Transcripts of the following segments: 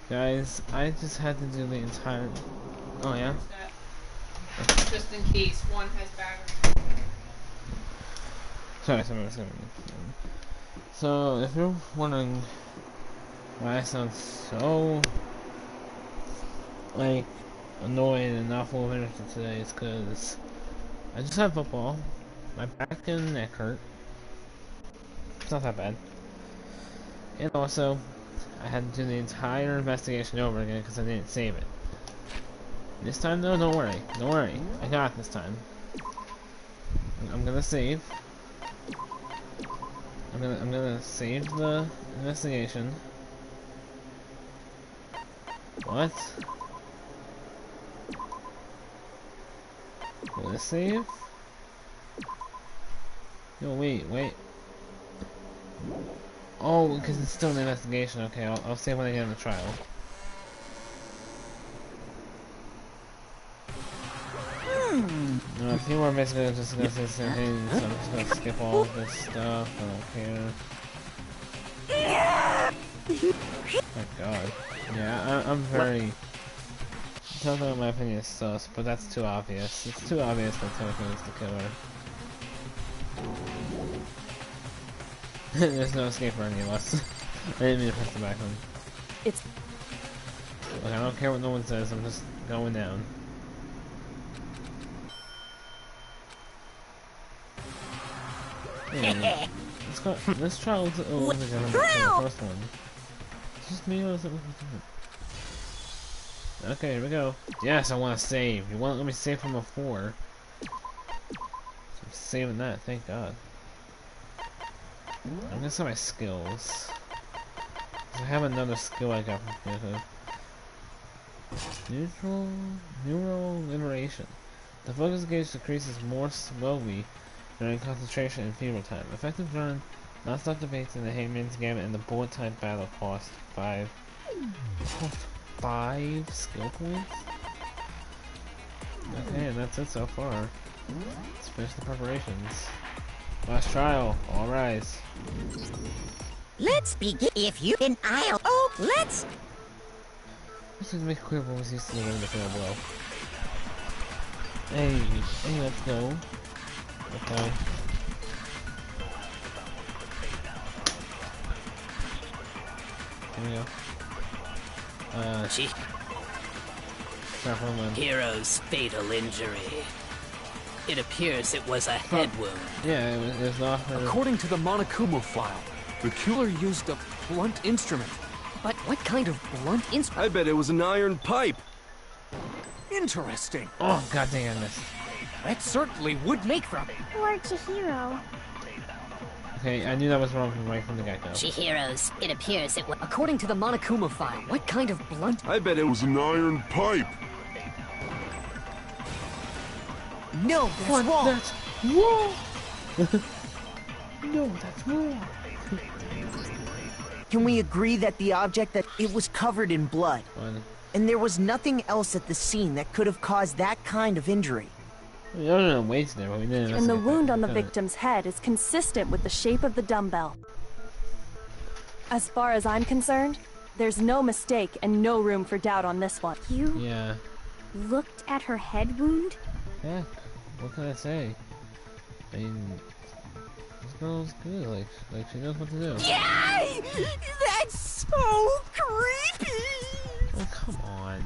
Guys, I just had to do the entire... Oh, yeah? Just in case one has battery. Sorry. So, if you're wondering why I sound so, like, annoyed and not full of energy today, it's because I just had football. My back and neck hurt. It's not that bad. And also, I had to do the entire investigation over again because I didn't save it. This time though, don't worry. Don't worry. I got it this time. I'm gonna save. I'm gonna save the investigation. What? Will this save? No, wait. Oh, because it's still an investigation. Okay, I'll save when I get in the trial. A few more basically just gonna say some things, so I'm just gonna skip all of this stuff. I don't care. My god. Yeah, I'm very... Tell me my opinion is sus, but that's too obvious. It's too obvious that Tokyo is the killer. There's no escape for any of us. I didn't mean to press the back one. It's... Look, I don't care what no one says, I'm just going down. Yeah, let's try the first one. It's just me or something different. Okay, here we go. Yes, I want to save. You won't let me save from before. So I'm saving that, thank God. I'm gonna set my skills. I have another skill I got from YouTube. Neural liberation. The focus gauge decreases more slowly during concentration and fever time. Effective during non-stop debates in the Hangman's Gambit and the bullet time battle cost 5 skill points? Okay, and that's it so far. Let's finish the preparations. Last trial, all rise. Let's begin. If you can, let's. This is make clear what was used to the ring to fail blow. Hey, let's go. Okay. Here we go. Hero's fatal injury. It appears it was a head wound. Yeah, it was not her. According to the Monokuma file, the killer used a blunt instrument. But what kind of blunt instrument? I bet it was an iron pipe. Interesting. Oh, god dang, I missed. That certainly would make from it. Or Chihiro. Okay, I knew that was wrong right from the get-go. Chihiro's. It appears it was. According to the Monokuma file, what kind of blunt? I bet it was an iron pipe. No, that's wrong. That's wrong. No, that's wrong. Can we agree that the object that it was covered in blood? Fun. And there was nothing else at the scene that could have caused that kind of injury? We don't know weights there, but we didn't. And the wound on the victim's head is consistent with the shape of the dumbbell. As far as I'm concerned, there's no mistake and no room for doubt on this one. Yeah. Looked at her head wound? Yeah. What can I say? I mean, this girl's good. Like she knows what to do. Yay! That's so creepy! Oh, come on.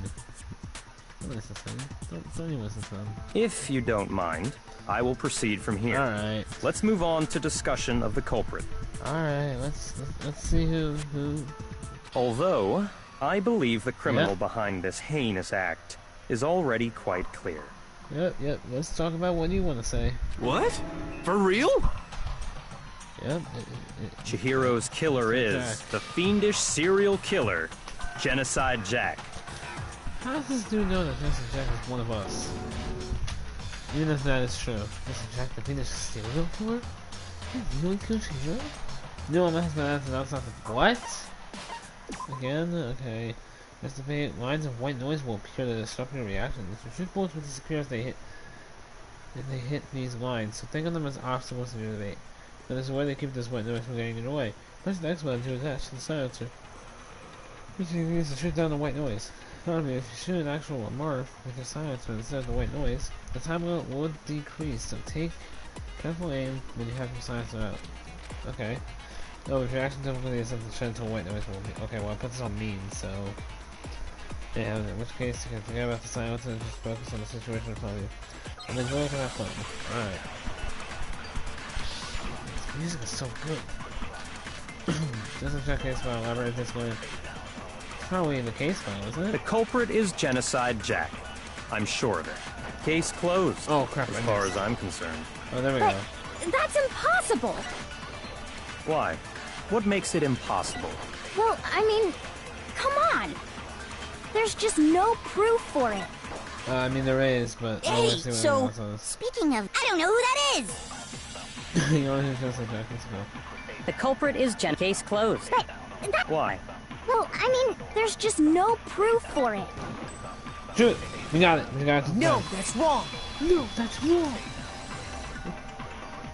Don't listen to them. Don't even listen to them. If you don't mind, I will proceed from here. Alright. Let's move on to discussion of the culprit. Alright, let's see who... Although, I believe the criminal behind this heinous act is already quite clear. Yep, let's talk about what you want to say. What? For real? Yep. Chihiro's killer is Jack. the fiendish serial killer, Genocide Jack. How does this dude know that Genocide Jack is one of us? Even if that is true. Genocide Jack, the fiendish serial killer? You really killed Chihiro? No, I'm not going to answer that's not the... What? Again? Okay. Estimate lines of white noise will appear to disrupt your reactions. The shoot bullets will disappear as they hit these lines, so think of them as obstacles to your debate. That is a way they keep this white noise from getting in your way. Press the X button to attach to the silencer. Which you can use to shoot down the white noise. However, if you shoot an actual mark with your silencer instead of the white noise, the time limit would decrease, so take careful aim when you have your silencer out. Okay. No, if your action difficulty is something shut into a white noise will be. Okay, well I put this on mean, so. Yeah, in which case you can forget about the silencer and just focus on the situation in front of you. And then go and have fun. Alright. This music is so good. Doesn't check case file, elaborate this way. Probably in the case file, isn't it? The culprit is Genocide Jack. I'm sure of it. Case closed. Oh crap, as far as I'm concerned. Oh, there we go. That's impossible! Why? What makes it impossible? Well, I mean, come on! There's just no proof for it. I mean there is, but Hey, so, speaking of, I don't know who that is! You want to just like Jack, let's go. The culprit is Case closed. But that... Why? Well, I mean, there's just no proof for it. Shoot! We got it! We got it! No, that's wrong! No, that's wrong!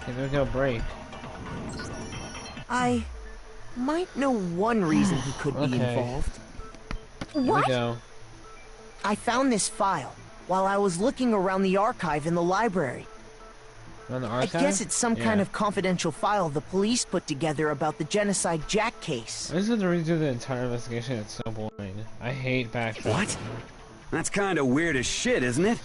Okay, there we go, break. I might know one reason he could be involved. Here we go. I found this file while I was looking around the archive in the library. Around the archive? I guess it's some kind of confidential file the police put together about the Genocide Jack case. I just had to redo the entire investigation, it's so boring. I hate backtracking. What? That's kind of weird as shit, isn't it?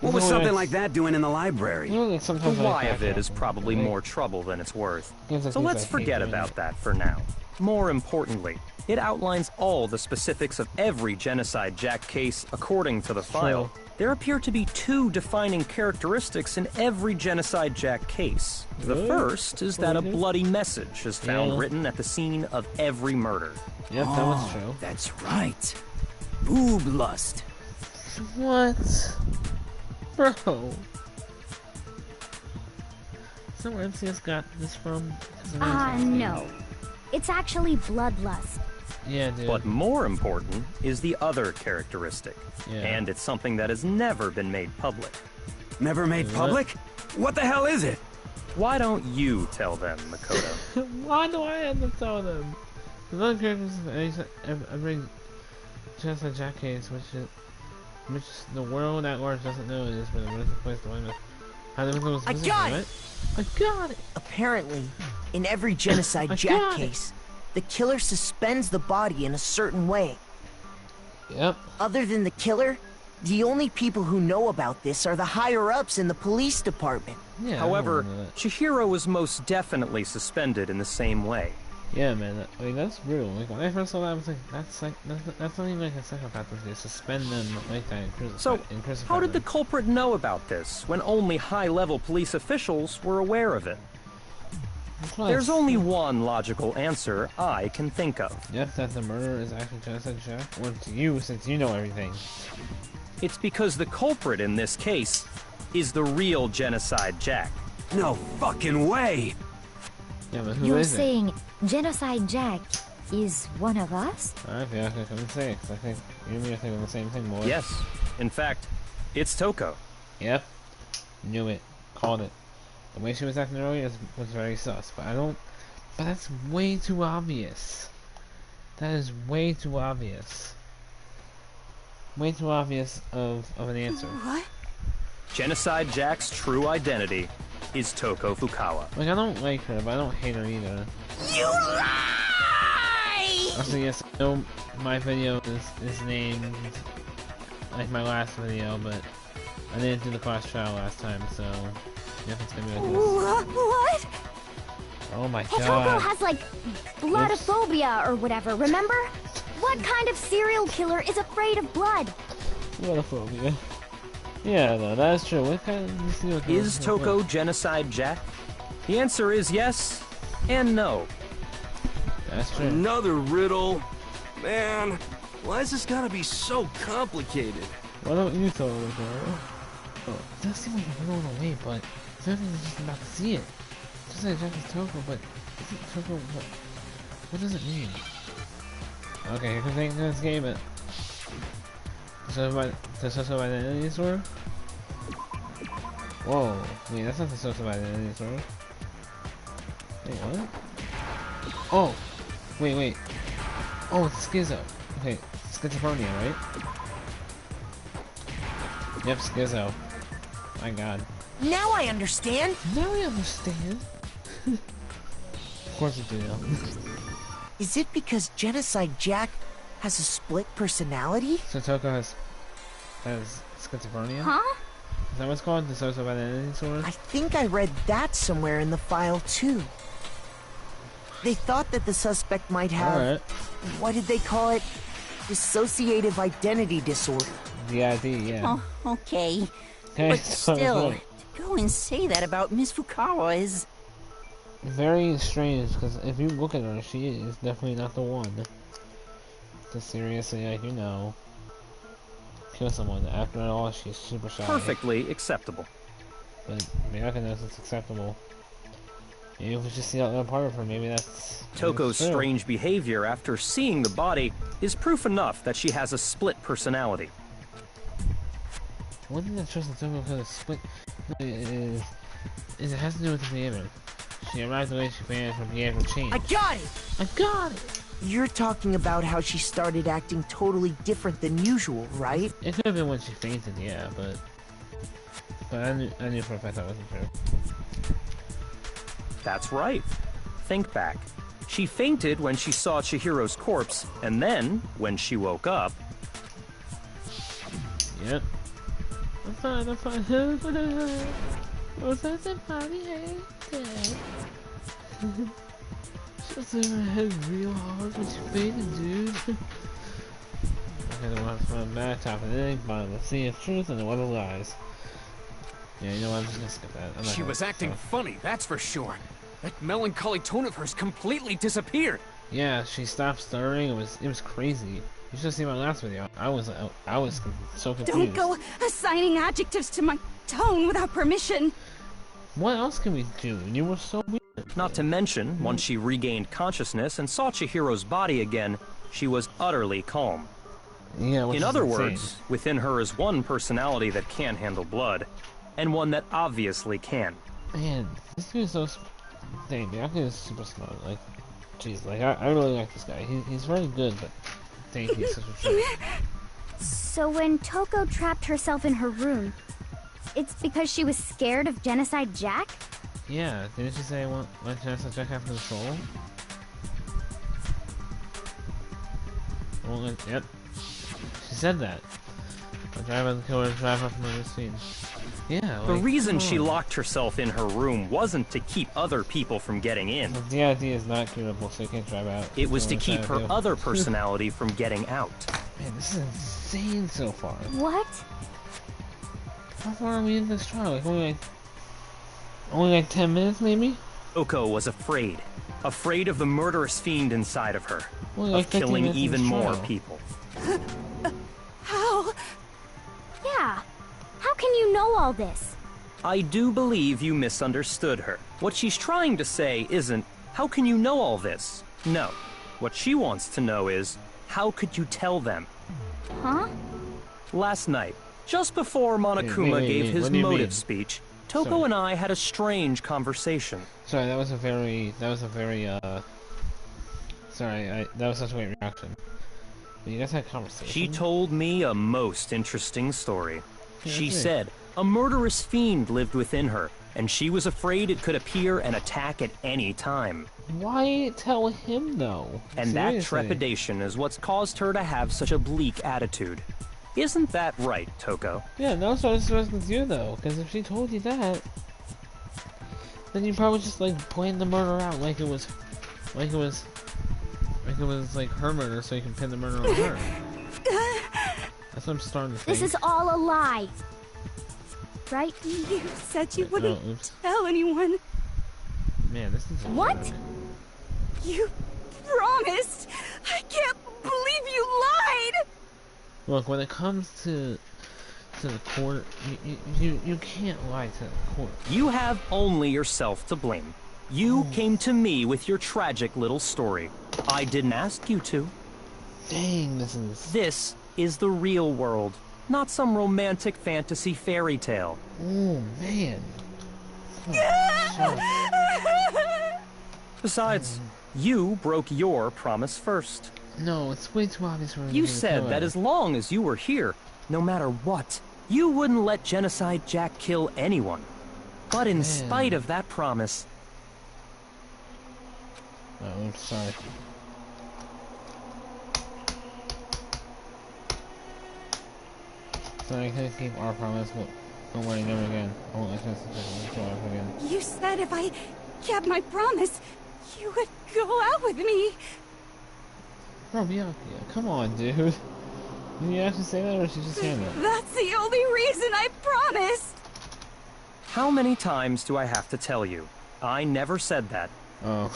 What was something like that doing in the library? You know, the why of it is probably more trouble than it's worth. So let's forget about that for now. More importantly, it outlines all the specifics of every Genocide Jack case according to the file. There appear to be two defining characteristics in every Genocide Jack case. The first is that a bloody message is found written at the scene of every murder. Yep, that was true. That's right. Boob lust. What? Bro. Is that where MCS got this from? No. It's actually bloodlust. Yeah, dude. But more important is the other characteristic. Yeah. And it's something that has never been made public. Never made public? What the hell is it? Why don't you tell them, Makoto? Why do I have to tell them? The other characters of every Genocide Jack case, which the world at large doesn't know is where the murder took place. I got it! I got it! Apparently, in every Genocide Jack case, the killer suspends the body in a certain way. Yep. Other than the killer, the only people who know about this are the higher-ups in the police department. Yeah, however, Chihiro was most definitely suspended in the same way. Yeah, man. That's brutal. Like, when I first saw that, I was like, that's not even like a psychopath to suspend them like that. So, how did the culprit know about this when only high-level police officials were aware of it? There's only one logical answer I can think of. Yep, that the murderer is actually Genocide Jack. Or to you, since you know everything. It's because the culprit in this case is the real Genocide Jack. No fucking way! Yeah, but who You're is it? saying Genocide Jack is one of us? Alright, yeah, I couldn't say it, 'cause I think you and me are thinking the same thing, boy. Yes. In fact, it's Toko. Yep. Knew it. Called it. The way she was acting earlier was very sus, but but that's way too obvious. That is way too obvious. Way too obvious of an answer. What? Genocide Jack's true identity is Toko Fukawa. Like, I don't like her, but I don't hate her either. You lie! Also, yes, I know my video is named like my last video, but I didn't do the class trial last time, so yep, it's gonna be like this. What? Oh my Toko god. has like bloodophobia or whatever, remember? What kind of serial killer is afraid of blood? Bloodophobia. Yeah, no, that's true. What kind of serial killer Is Toko Genocide Jack? The answer is yes and no. That's true. Another riddle? Man, why is this gotta be so complicated? Why don't you tell her, girl? Oh, it does seem like a riddle in a way, but certainly we're just about to see it. Just like Jack is Toko, but isn't Toko what does it mean? Okay, here comes this game it. The social identity disorder? Whoa, wait, that's not the social identity disorder. Wait, what? Oh! Wait. Oh, it's schizo. Okay, schizophrenia, right? Yep, schizo. My god. Now I understand. Now I understand. Of course you do. Is it because Genocide Jack has a split personality? So Toko has schizophrenia? Huh? Is that what's called? Dissociative identity disorder? I think I read that somewhere in the file too. They thought that the suspect might have, what did they call it? Dissociative identity disorder. DID, yeah. Oh, okay. But still, to go and say that about Miss Fukawa is... very strange, because if you look at her, she is definitely not the one to seriously, like, you know, kill someone. After all, she's super shy. Perfectly acceptable. But Miyaka knows it's acceptable. Maybe if we just see that little part of her, maybe that's... Toko's strange behavior after seeing the body is proof enough that she has a split personality. One thing that shows that Toko has a split is it has to do with the behavior. She arrived the way she vanished, her behavior changed. I got it! I got it! You're talking about how she started acting totally different than usual, right? It could have been when she fainted, yeah, but I knew for a fact that wasn't true. That's right. Think back. She fainted when she saw Chihiro's corpse, and then, when she woke up... Yep. I'm fine. Was that somebody hate that? Just in my head real hard when she fainted, dude. Okay, the one's from bad top of the bottom of the sea of truth and the web of lies. Yeah, you know what, I'm just gonna skip that. She was acting funny, that's for sure. That melancholy tone of hers completely disappeared. Yeah, she stopped stirring. It was crazy. You should have seen my last video. I was so confused. Don't go assigning adjectives to my tone without permission. What else can we do? You were so weird. Not to mention, once she regained consciousness and saw Chihiro's body again, she was utterly calm. Yeah, in other words, within her is one personality that can handle blood, and one that obviously can. Man, this dude is so... Dang, Miyake is super smart. Like, jeez, like, I really like this guy. He's very good, but... Dang, he's such a jerk. So when Toko trapped herself in her room, it's because she was scared of Genocide Jack? Yeah, didn't she say let Genocide Jack have control? Well, yep. She said that. The driver of the killer drive off from the scene. Yeah, like, the reason she locked herself in her room wasn't to keep other people from getting in. The DID is not curable, so you can't drive out. It was to keep her other personality from getting out. Man, this is insane so far. What? How far are we in this trial? Like, only like 10 minutes, maybe? Toko was afraid. Afraid of the murderous fiend inside of her. Well, like of killing even more people. How? Yeah. How can you know all this? I do believe you misunderstood her. What she's trying to say isn't, how can you know all this? No. What she wants to know is, how could you tell them? Huh? Last night, just before Monokuma gave his motive speech, Toko and I had a strange conversation. Sorry, that was a very, sorry, that was such a great reaction. But you guys had a conversation? She told me a most interesting story. She said a murderous fiend lived within her, and she was afraid it could appear and attack at any time. Why tell him, though? And that trepidation is what's caused her to have such a bleak attitude. Isn't that right, Toko? Yeah, no, so it's with you, though, because if she told you that, then you probably just, like, planned the murder out like it was like her murder, so you can pin the murder on her. That's what I'm starting to think. This is all a lie. Right? You said you wouldn't tell anyone. Man, this is what? You promised. I can't believe you lied. Look, when it comes to the court, you can't lie to the court. You have only yourself to blame. You came to me with your tragic little story. I didn't ask you to. Dang, This is the real world, not some romantic fantasy fairy tale. Oh, man. Besides, you broke your promise first. No, it's way too obvious for You said that as long as you were here, no matter what, you wouldn't let Genocide Jack kill anyone. But in spite of that promise... Oh, I'm sorry. So I couldn't keep our promise, but don't worry, never again. I won't let Genocide Jack again. You said if I kept my promise, you would go out with me. Bro, Bianca, come on, dude. Did you actually say that, or did she just saying that? That's the only reason I promised. How many times do I have to tell you? I never said that. Oh.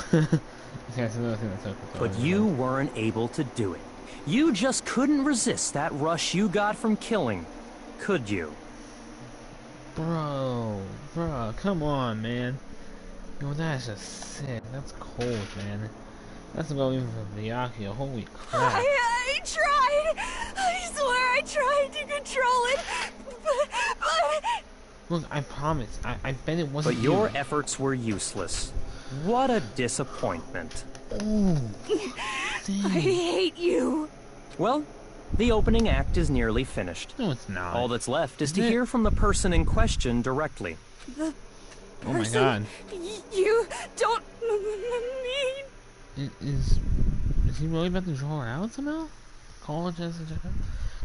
Okay, so another thing that's okay. But you weren't able to do it. You just couldn't resist that rush you got from killing, could you? Bro, come on, man. Yo, that's just sick. That's cold, man. That's about even for Byakuya. Holy crap. I tried. I swear I tried to control it. But... Look, I promise. I bet it wasn't But your efforts were useless. What a disappointment. Ooh. I hate you. Well, the opening act is nearly finished. No, it's not. All that's left is to hear from the person in question directly. The oh my god. You don't mean... Is he really about to draw her out somehow? College as a job?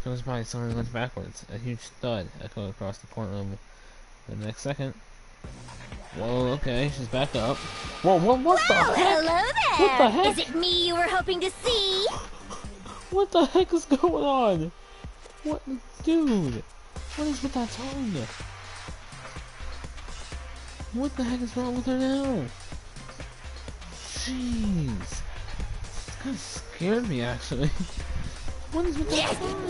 It was probably someone who went backwards. A huge thud echoed across the courtroom. The next second. Whoa, okay, she's back up. Whoa, what the heck? Hello there! What the heck? Is it me you were hoping to see? What the heck is going on? What? Dude! What is with that tongue? What the heck is wrong with her now? Jeez. This kind of scared me, actually. What is with that tongue?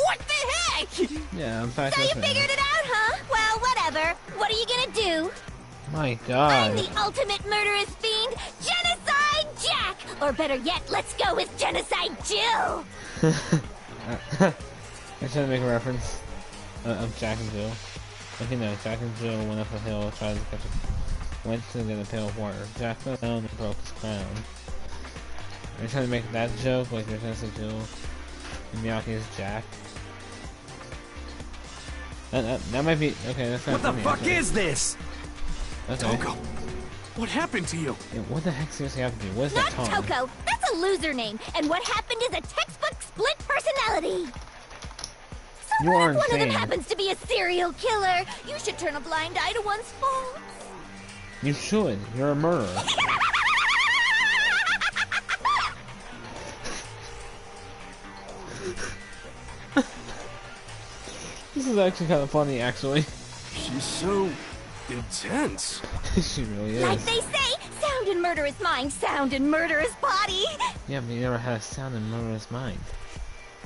What the heck? Yeah, I'm back. So you figured it out, huh? Well, whatever. What are you gonna do? My god. I'm the ultimate murderous fiend, Genocide Jack! Or better yet, let's go with Genocide Jill! I tried to make a reference of Jack and Jill. Like, you know, Jack and Jill went up a hill, tried to catch a... went to get a pail of water. Jack fell down and broke his crown. Are you trying to make that joke? Like, you're trying to say Jill and Miyake is Jack? That might be... Okay, that's not What the fuck is this? Okay. Toko, what happened to you? Yeah, what the heck seriously happened to you? What is Not that tongue? Toko! That's a loser name! And what happened is a textbook split personality! So You what are if one of them insane. happens to be a serial killer? You should turn a blind eye to one's faults. You should. You're a murderer. This is actually kind of funny, actually. She's so intense. She really is. Like they say, sound in murderous mind, sound in murderous body. Yeah, but you never had a sound in murderous mind.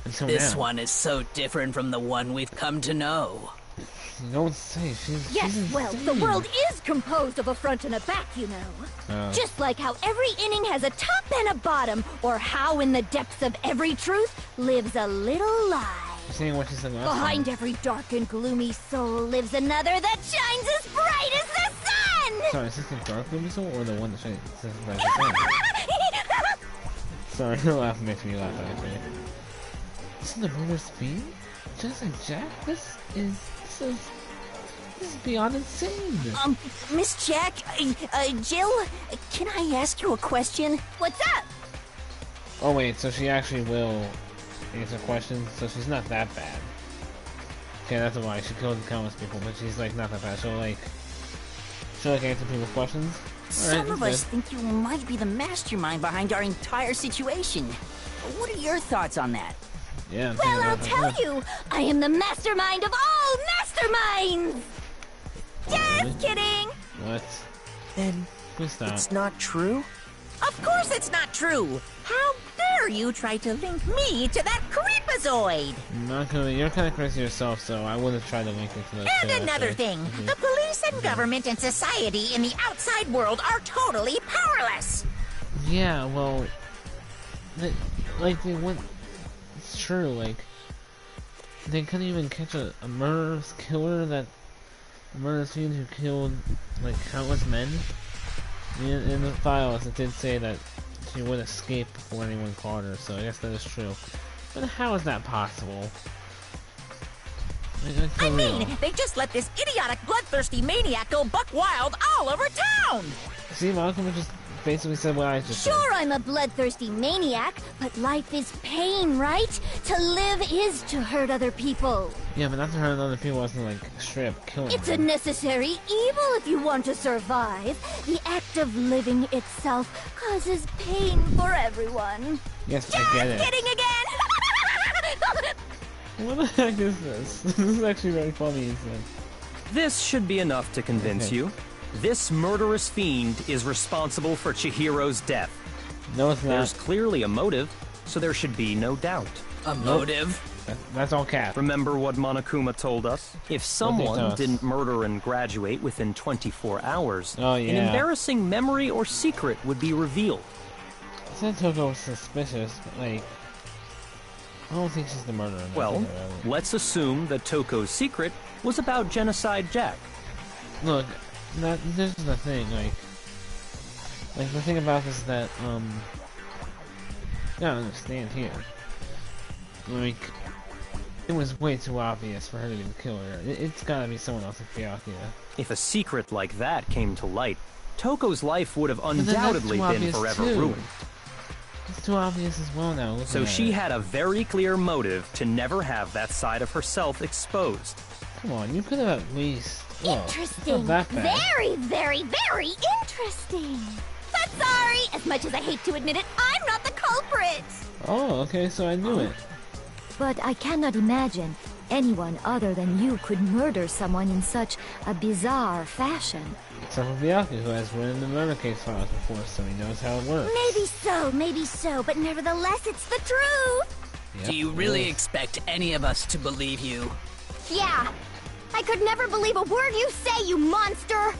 Until This now. one is so different from the one we've come to know. You don't say. She's Yes, she's well, insane. the world is composed of a front and a back, you know. Just like how every inning has a top and a bottom, or how in the depths of every truth lives a little lie. You're saying what she said last Behind time. every dark and gloomy soul lives another that shines as bright as the sun! Sorry, is this the dark gloomy soul or the one that shines as bright as the sun? Sorry, your laugh makes me laugh actually. This is the murderous fiend? Just like Jack? This is beyond insane. Miss Jack, Jill, can I ask you a question? What's up? Oh wait, so she actually will answer questions, so she's not that bad. Okay, that's why she killed countless people, but she's like not that bad. She'll like answer people's questions. Some of us think you might be the mastermind behind our entire situation. What are your thoughts on that? Yeah. Well, I'll tell you, I am the mastermind of all masterminds! Just kidding! What? Then Please stop. it's not true? Of course it's not true! How dare you try to link me to that creepazoid! Not gonna. You're kind of crazy yourself, so I would have tried to link it to those two, And another actually. thing, the police and government and society in the outside world are totally powerless! Yeah, well, they went. It's true. Like they couldn't even catch a murderous killer a murderous fiend who killed like countless men. In the files, it did say that she would escape before anyone caught her, so I guess that is true. But how is that possible? I mean, they just let this idiotic, bloodthirsty maniac go buck wild all over town! See, Malcolm just basically said what I just said. Sure, I'm a bloodthirsty maniac, but life is pain, right? To live is to hurt other people. Yeah, but not to hurt other people wasn't like straight up killing It's them. a necessary evil if you want to survive. The act of living itself causes pain for everyone. Yes, I get it. Just kidding again! What the heck is this? This is actually very funny, he said. This should be enough to convince you. This murderous fiend is responsible for Chihiro's death. No, it's not. There's clearly a motive, so there should be no doubt. A motive? That's all cap. Remember what Monokuma told us? If someone didn't murder and graduate within 24 hours, an embarrassing memory or secret would be revealed. I said Toko was suspicious, but like, I don't think she's the murderer. Well, let's assume that Toko's secret was about Genocide Jack. Look, this is the thing, like the thing about this is that, you gotta understand here. Like, it was way too obvious for her to be the killer. It's gotta be someone else in Fyakuya. If a secret like that came to light, Toko's life would have undoubtedly been forever ruined. It's too obvious as well now. So she had a very clear motive to never have that side of herself exposed. Come on, you could have at least... Interesting. Not that bad. Very, very, very interesting. But sorry, as much as I hate to admit it, I'm not the culprit. Oh, okay, so I knew it. But I cannot imagine anyone other than you could murder someone in such a bizarre fashion. Except for Byaku, who has written the murder case files before, so he knows how it works. Maybe so, but nevertheless, it's the truth. Yep. Do you really expect any of us to believe you? Yeah. I could never believe a word you say, you monster!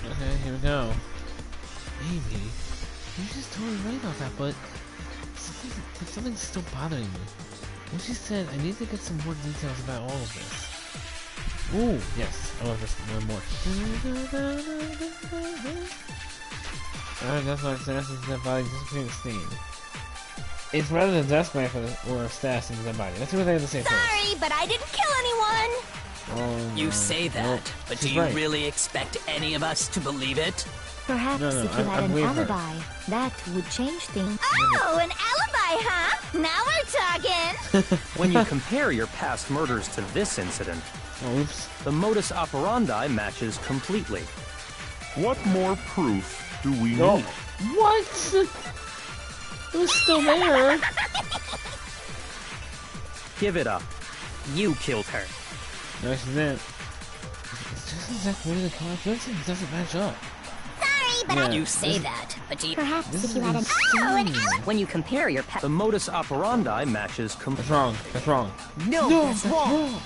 Okay, here we go. Maybe. You're just totally right about that, but something's still bothering me. When she said, I need to get some more details about all of this. Ooh, yes. I love this one more. Alright, that's why Stass is dead body disappearing stain. It's rather than death knife or Stass in the dead body. Let's see what they have to say first. Sorry, but I didn't kill anyone! You say that, but do you really expect any of us to believe it? Perhaps if you had an alibi, that would change things. Oh, an alibi, huh? Now we're talking! When you compare your past murders to this incident, the modus operandi matches completely. What more proof do we need? What? It was still there. Give it up. You killed her. No, she didn't. It's just exactly the conflict. It doesn't match up. Sorry, but you say that, but do you... Perhaps if you had an... Oh, an alibi! When you compare your the modus operandi matches completely. That's wrong. No, that's wrong.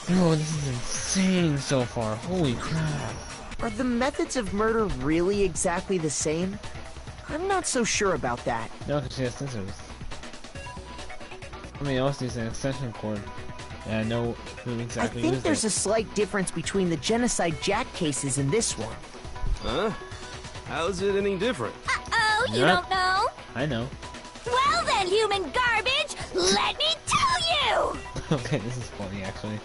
No, this is insane so far. Holy crap. Are the methods of murder really exactly the same? I'm not so sure about that. No, because she has scissors. I mean, also use an extension cord. And I know who exactly I think there's a slight difference between the Genocide Jack cases and this one. Huh? How's it any different? Uh-oh, you don't know? I know. Well then, human garbage, let me tell you! Okay, this is funny, actually.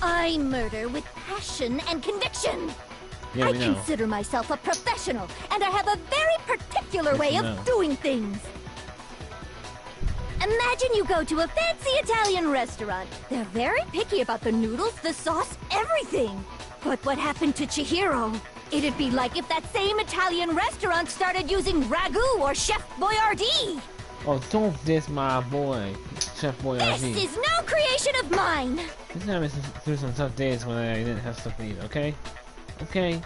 I murder with passion and conviction. Yeah, I consider myself a professional, and I have a very particular way of doing things. Imagine you go to a fancy Italian restaurant. They're very picky about the noodles, the sauce, everything. But what happened to Chihiro? It'd be like if that same Italian restaurant started using ragu or Chef Boyardee. Oh, don't diss my boy, Chef Boyardee. This is no creation of mine. This time it's through some tough days when I didn't have stuff to eat, okay? Okay?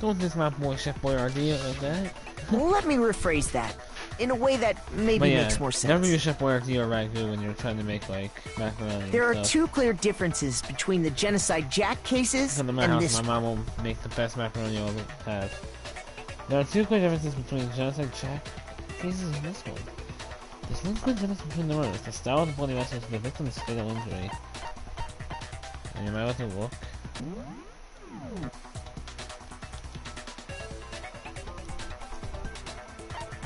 Don't diss my boy, Chef Boyardee, like that. Let me rephrase that. In a way that maybe makes more sense. Never use Chef Boyardee or ragu when you're trying to make, like, macaroni. There are two clear differences between the Genocide Jack cases and this. My mom will make the best macaroni you'll ever have. There are two clear differences between the Genocide Jack cases and this one. There's one clear difference between the murders. The style of the bloody message to the victim's fatal injury. And you might want to look.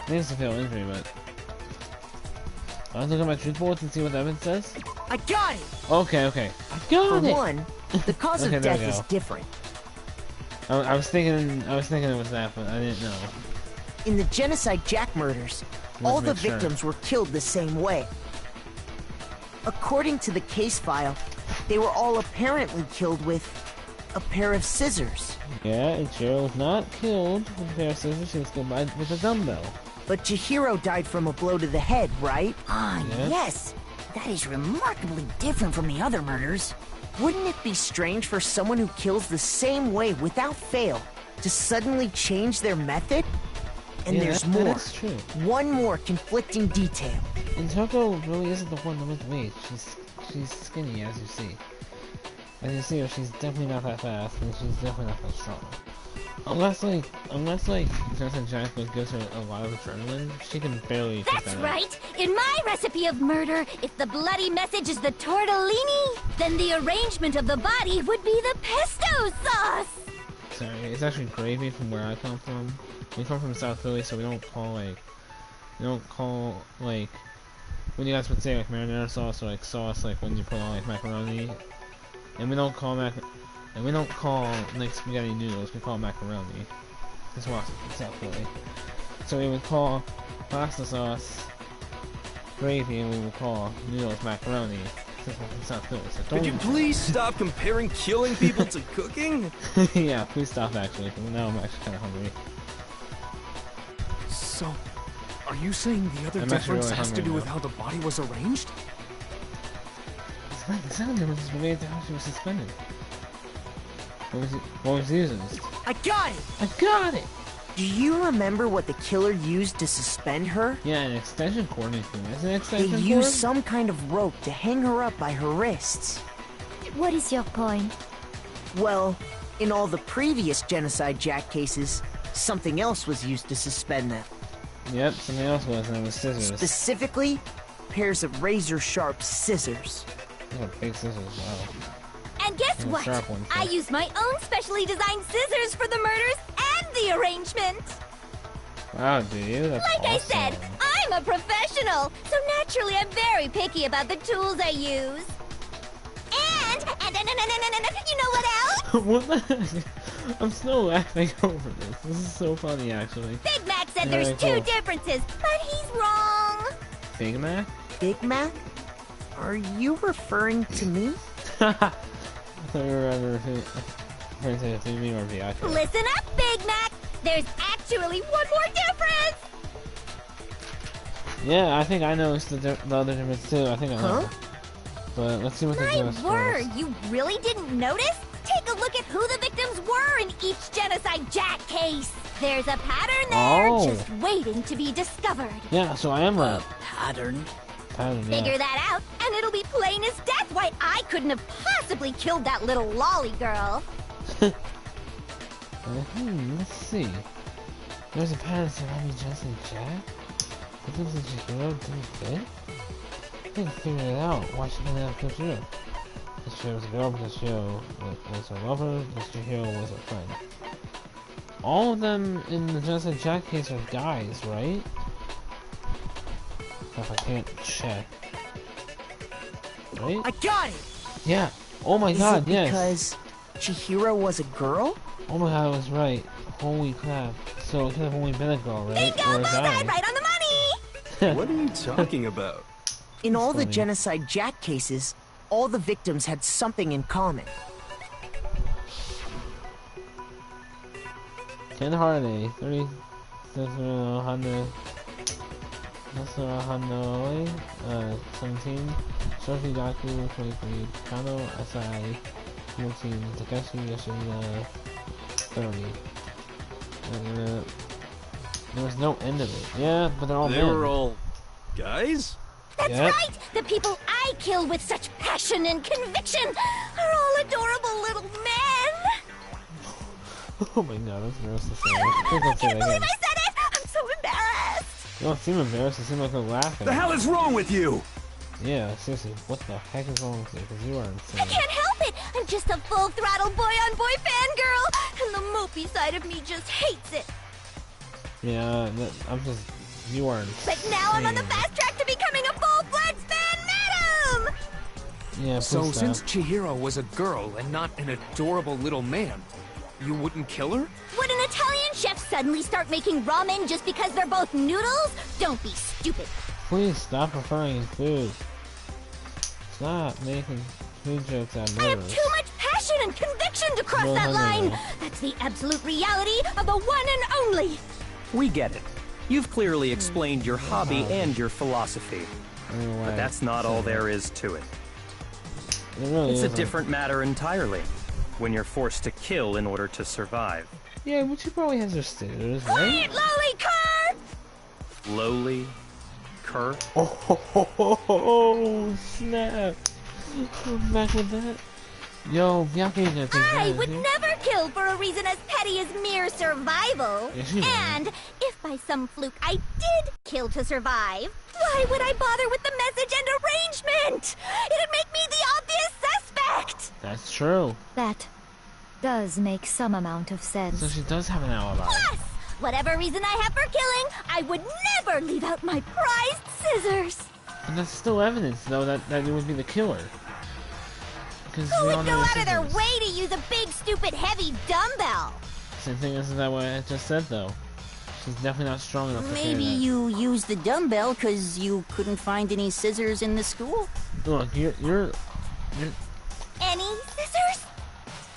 think it's a fatal injury, but I was looking at my truth bullets and see what the evidence says. I got it! Okay, okay. I got it! For one, the cause okay, of death is different. I was thinking it was that, but I didn't know. In the Genocide Jack murders, all the victims were killed the same way. According to the case file, they were all apparently killed with a pair of scissors. Yeah, and Chihiro was not killed with a pair of scissors, she was killed with a dumbbell. But Chihiro died from a blow to the head, right? Ah, yes. That is remarkably different from the other murders. Wouldn't it be strange for someone who kills the same way without fail to suddenly change their method? And there's more. That's true. One more conflicting detail. And Toko really isn't the one with weight. She's skinny, as you see. As you see her, she's definitely not that fast, and she's definitely not that strong. Unless Jensen Jack gives her a lot of adrenaline, she can barely. That's right. In my recipe of murder, if the bloody message is the tortellini, then the arrangement of the body would be the pesto sauce. Sorry, it's actually gravy from where I come from. We come from South Philly, so we don't call like when you guys would say like marinara sauce or like sauce like when you put on like macaroni, and we don't call like spaghetti noodles. We call macaroni. That's what's in South Philly. So we would call pasta sauce gravy, and we would call noodles macaroni. South Philly. So could you please stop comparing killing people to cooking? Yeah, please stop actually, because now I'm actually kind of hungry. So, are you saying the other difference has to do with how the body was arranged? The sound difference is related to how she was suspended. What was used? I got it! I got it! Do you remember what the killer used to suspend her? Yeah, an extension cord. Is it an extension cord? They used some kind of rope to hang her up by her wrists. What is your point? Well, in all the previous Genocide Jack cases, something else was used to suspend them. Yep, something else was, and it was scissors. Specifically, pairs of razor-sharp scissors. Those are big scissors, wow. And guess what? I used my own specially designed scissors for the murders and the arrangement. Wow, do you? That's like awesome. I said, I'm a professional, so naturally I'm very picky about the tools I use. And you know what else? What the heck? I'm still laughing over this. This is so funny, actually. Big Mac said there's two differences, but he's wrong. Big Mac? Big Mac? Are you referring to me? I thought you were referring to me or Viagra. Listen up, Big Mac. There's actually one more difference. Yeah, I think I noticed the other difference too. I think I know. Huh? But let's see what they do. My word, you really didn't notice? Take a look at who the victims were in each Genocide Jack case. There's a pattern there, just waiting to be discovered. Yeah, so I am right. Pattern? Figure that out, and it'll be plain as death why I couldn't have possibly killed that little lolly girl. Let's see. There's a pattern surrounding Jensen Jack? Victims in Chihiro didn't fit? I didn't figure it out. Why she didn't have Chihiro? Because Chihiro was a girl, because Chihiro was her lover, because Chihiro was her friend. All of them in the Jensen Jack case are guys, right? If I can't check. Right? I got it! Yeah. Oh my god, yes. Because Chihiro was a girl? Oh my god, I was right. Holy crap. So it could have only been a girl, right? Bingo, or a guy. right on the money! What are you talking about? In all the Genocide Jack cases, all the victims had something in common. Ken Hardy, 30 Honda Hanoi, 17, Shoji Daku, 23, Kano Asai, 14, Takeshi Yoshida, 30. There was no end of it. Yeah, but they're all They were all guys? That's right! The people I kill with such passion and conviction are all adorable little men! Oh my god, that's gross to say. I can't believe I said it! I'm so embarrassed! You don't seem embarrassed, you seem like you're laughing. The hell is wrong with you? Yeah, seriously, what the heck is wrong with you? Because you are insane. I can't help it! I'm just a full-throttle boy-on-boy fangirl! And the mopey side of me just hates it! Yeah, I'm just You are But now I'm on the fast track to becoming a full-fledged fan madam! Yeah, so since Chihiro was a girl and not an adorable little man, you wouldn't kill her? Would an Italian chef suddenly start making ramen just because they're both noodles? Don't be stupid. Please stop referring to food. Stop making food jokes out of I have too much passion and conviction to cross that line. That's the absolute reality of the one and only. We get it. You've clearly explained your hobby and your philosophy. But that's not all there is to it. It's a different matter entirely, when you're forced to kill in order to survive. Yeah, but she probably has her standards, right? Quiet, lowly cur! Lowly? Cur? Oh, snap! I'm back with that. Yo, Bianca ain't gonna think that. I would never kill for a reason as petty as mere survival. And if by some fluke I did kill to survive, why would I bother with the message and arrangement? It'd make me the obvious suspect. That's true. That does make some amount of sense. So she does have an alibi. Plus, whatever reason I have for killing, I would never leave out my prized scissors. And that's still evidence, though, that you would be the killer. Who would go out of their way to use a big, stupid, heavy dumbbell? Same thing as that what I just said, though. She's definitely not strong enough to carry Maybe that. you used the dumbbell because you couldn't find any scissors in the school? Look, you're... Any scissors?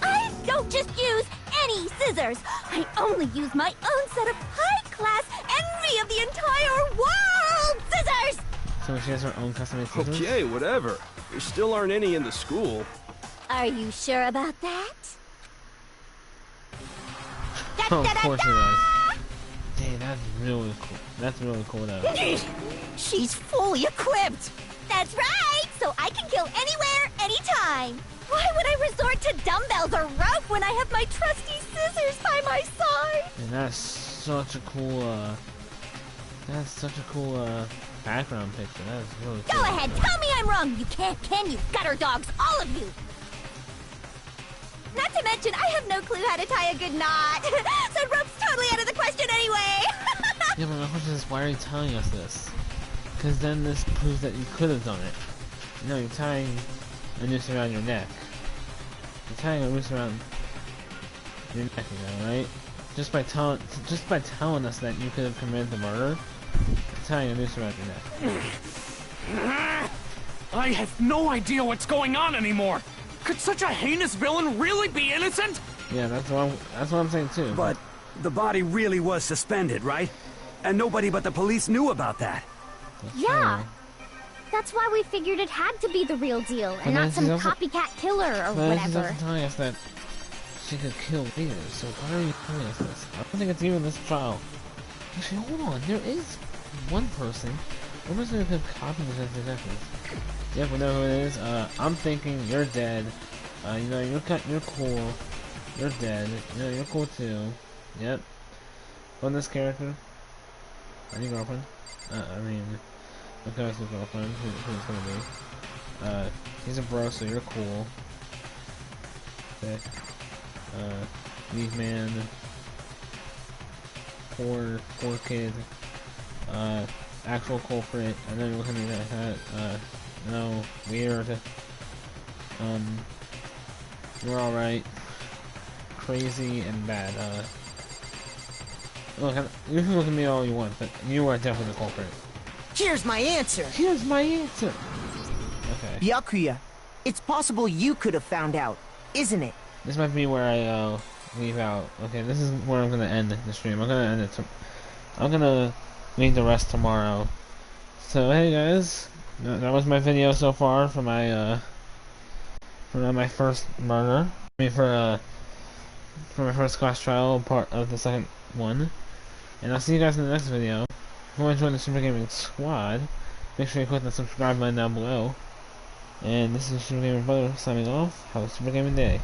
I don't just use any scissors. I only use my own set of high-class envy of the entire world scissors! So she has her own custom-made scissors? Okay, whatever. There still aren't any in the school. Are you sure about that? Oh, of course it is. Dang, that's really cool. That's really cool, though. She's fully equipped! That's right! So I can kill anywhere, anytime! Why would I resort to dumbbells or rope when I have my trusty scissors by my side? And that's such a cool, background picture. That is really cool. Go ahead, tell me I'm wrong! You can't, can you? Gutter dogs, all of you! Not to mention, I have no clue how to tie a good knot. So rope's totally out of the question anyway. Yeah, but my question is, why are you telling us this? Because then this proves that you could have done it. You know, you're tying a noose around your neck. You're tying a noose around your neck, you know, right? Just by telling us that you could have committed the murder, you're tying a noose around your neck. I have no idea what's going on anymore. Could such a heinous villain really be innocent? Yeah, that's what I'm saying too. But the body really was suspended, right? And nobody but the police knew about that. Yeah. That's why we figured it had to be the real deal, and not some copycat killer or whatever. She's also telling us that she could kill leaders, so why are you telling us this? I don't think it's even this trial. Actually, hold on. There is one person. One person who could copy the detectives. Yep, we know who it is. I'm thinking you're dead. You know, you're cool. You're dead. You know, you're cool too. Yep. On this character. Any girlfriend? I mean, okay, it's his girlfriend. Who it's gonna be? He's a bro, so you're cool. Okay. Leave man. Poor kid. Actual culprit. And then we're gonna get that. No, weird. We're alright. Crazy and bad. Look, you can look at me all you want, but you are definitely the culprit. Here's my answer. Here's my answer. Okay. Byakuya, it's possible you could have found out, isn't it? This might be where I leave out. Okay, this is where I'm gonna end the stream. I'm gonna end it. I'm gonna leave the rest tomorrow. So hey guys. That was my video so far for my my first murder. I mean for my first class trial, part of the second one. And I'll see you guys in the next video. If you want to join the Super Gaming Squad, make sure you click the subscribe button down below. And this is Super Gaming Brother signing off. Have a super gaming day.